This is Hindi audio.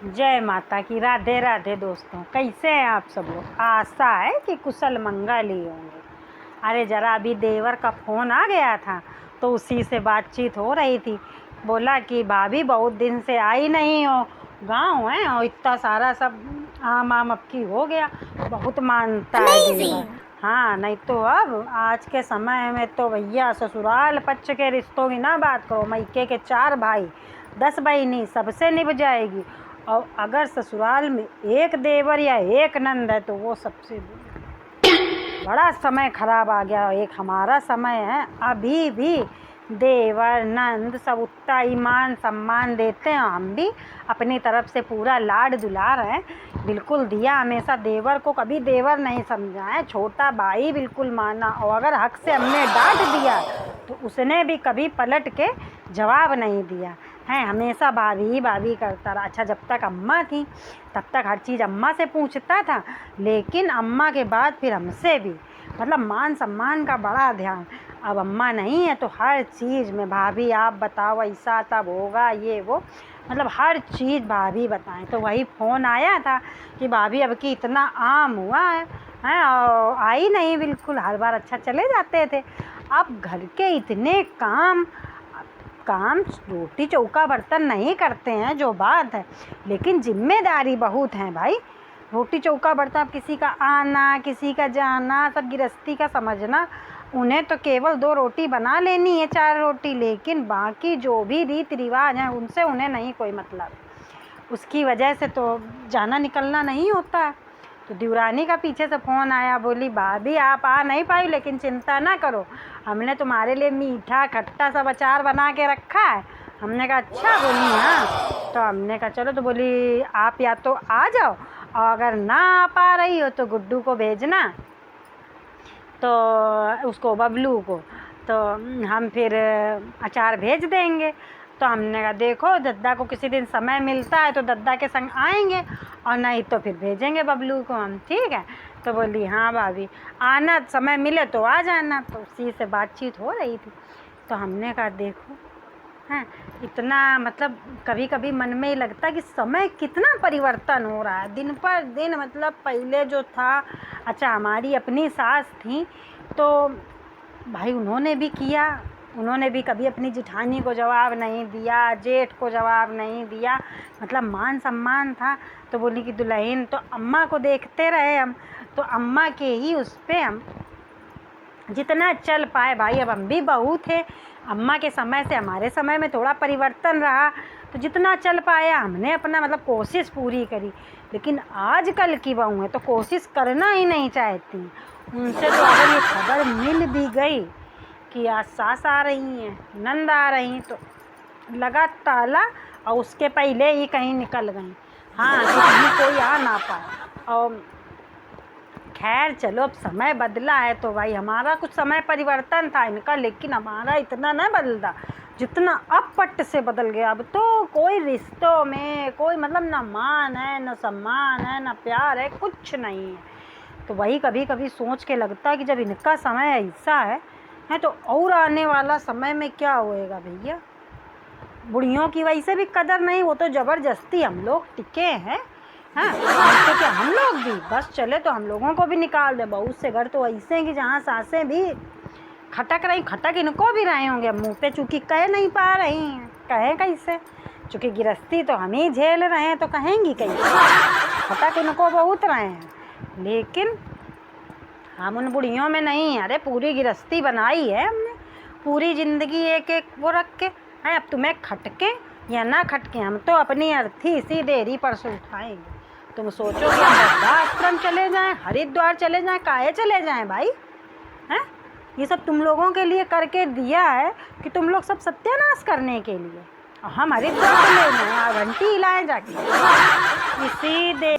जय माता की। राधे राधे दोस्तों, कैसे हैं आप सब लोग। आशा है कि कुशल मंगल ही होंगे। अरे ज़रा अभी देवर का फ़ोन आ गया था तो उसी से बातचीत हो रही थी। बोला कि भाभी बहुत दिन से आई नहीं हो, गांव है और इतना सारा सब आम अब की हो गया, बहुत मानता है देवर। हाँ, नहीं तो अब आज के समय में तो भैया ससुराल पक्ष के रिश्तों की ना बात करो, मायके के 4 भाई 10 बहनी सबसे निभ जाएगी। और अगर ससुराल में एक देवर या एक नंद है तो वो सबसे बड़ा समय खराब आ गया। एक हमारा समय है, अभी भी देवर नंद सब उतना ईमान सम्मान देते हैं। हम भी अपनी तरफ से पूरा लाड दुलार है बिल्कुल दिया। हमेशा देवर को कभी देवर नहीं समझा है, छोटा भाई बिल्कुल माना। और अगर हक से हमने डांट दिया तो उसने भी कभी पलट के जवाब नहीं दिया है, हमेशा भाभी भाभी करता रहा। अच्छा, जब तक अम्मा थी तब तक हर चीज़ अम्मा से पूछता था, लेकिन अम्मा के बाद फिर हमसे भी मतलब मान सम्मान का बड़ा ध्यान। अब अम्मा नहीं है तो हर चीज़ में भाभी आप बताओ, ऐसा तब होगा ये वो, मतलब हर चीज़ भाभी बताएं। तो वही फ़ोन आया था कि भाभी अब की इतना आम हुआ है और आई नहीं बिल्कुल। हर बार अच्छा चले जाते थे, अब घर के इतने काम रोटी चौका बर्तन नहीं करते हैं जो बात है, लेकिन जिम्मेदारी बहुत है भाई। रोटी चौका बर्तन, किसी का आना किसी का जाना, सब गृहस्थी का समझना। उन्हें तो केवल 2 रोटी बना लेनी है, 4 रोटी, लेकिन बाकी जो भी रीति रिवाज हैं उनसे उन्हें नहीं कोई मतलब। उसकी वजह से तो जाना निकलना नहीं होता है। तो देवरानी का पीछे से फ़ोन आया, बोली भाभी आप आ नहीं पाई, लेकिन चिंता ना करो, हमने तुम्हारे लिए मीठा खट्टा सब अचार बना के रखा है। हमने कहा अच्छा। बोली हाँ। तो हमने कहा चलो। तो बोली आप या तो आ जाओ, और अगर ना आ पा रही हो तो गुड्डू को भेजना, तो उसको बबलू को, तो हम फिर अचार भेज देंगे। तो हमने कहा देखो दद्दा को किसी दिन समय मिलता है तो दद्दा के संग आएंगे, और नहीं तो फिर भेजेंगे बबलू को हम, ठीक है। तो बोली हाँ भाभी, आना समय मिले तो आ जाना। तो उसी से बातचीत हो रही थी। तो हमने कहा देखो हैं, इतना मतलब कभी कभी मन में ही लगता है कि समय कितना परिवर्तन हो रहा है दिन पर दिन। मतलब पहले जो था, अच्छा हमारी अपनी सास थी तो भाई उन्होंने भी किया, उन्होंने भी कभी अपनी जिठानी को जवाब नहीं दिया, जेठ को जवाब नहीं दिया, मतलब मान सम्मान था। तो बोली कि दुल्हन तो अम्मा को देखते रहे हम, तो अम्मा के ही उस पर हम जितना चल पाए भाई। अब हम भी बहू थे, अम्मा के समय से हमारे समय में थोड़ा परिवर्तन रहा, तो जितना चल पाया हमने अपना मतलब कोशिश पूरी करी। लेकिन आजकल की बहू है तो कोशिश करना ही नहीं चाहती। उनसे तो अगर ये खबर मिल भी गई कि आज सास आ रही हैं, नंद आ रही, तो लगा ताला और उसके पहले ही कहीं निकल गई। हाँ, तो कहीं कोई आ ना पाए। और खैर चलो, अब समय बदला है तो भाई हमारा कुछ समय परिवर्तन था इनका, लेकिन हमारा इतना न बदला जितना अब पट से बदल गया। अब तो कोई रिश्तों में कोई मतलब न मान है, न सम्मान है, न प्यार है, कुछ नहीं है। तो वही कभी कभी सोच के लगता है कि जब इनका समय ऐसा है तो और आने वाला समय में क्या होएगा भैया। बुढ़ियों की वैसे भी कदर नहीं, वो तो ज़बरदस्ती हम लोग टिके हैं। हाँ, तो क्या हम लोग भी बस चले तो हम लोगों को भी निकाल दे। बहुत से घर तो ऐसे हैं कि जहाँ सासें भी खटक रही, खटक इनको भी रहे होंगे, मुँह पे चूँकि कह नहीं पा रही हैं, कहें कैसे, चूँकि गृहस्थी तो हम ही झेल रहे हैं तो कहेंगी कैसे। खटक इनको बहुत रहे हैं, लेकिन हम उन बुढ़ियों में नहीं। अरे पूरी गृहस्थी बनाई है हमने, पूरी ज़िंदगी एक एक वो रख के हैं। अब तुम्हें खटके या ना खटके, हम तो अपनी अर्थी इसी देरी पर से उठाएंगे। तुम सोचो कि हम वृद्धाश्रम चले जाएं, हरिद्वार चले जाएं, काहे चले जाएं भाई हैं। ये सब तुम लोगों के लिए करके दिया है कि तुम लोग सब सत्यानाश करने के लिए, और हम हरिद्वार चले जाएं, घंटी हिलाएं जाके इसी दे।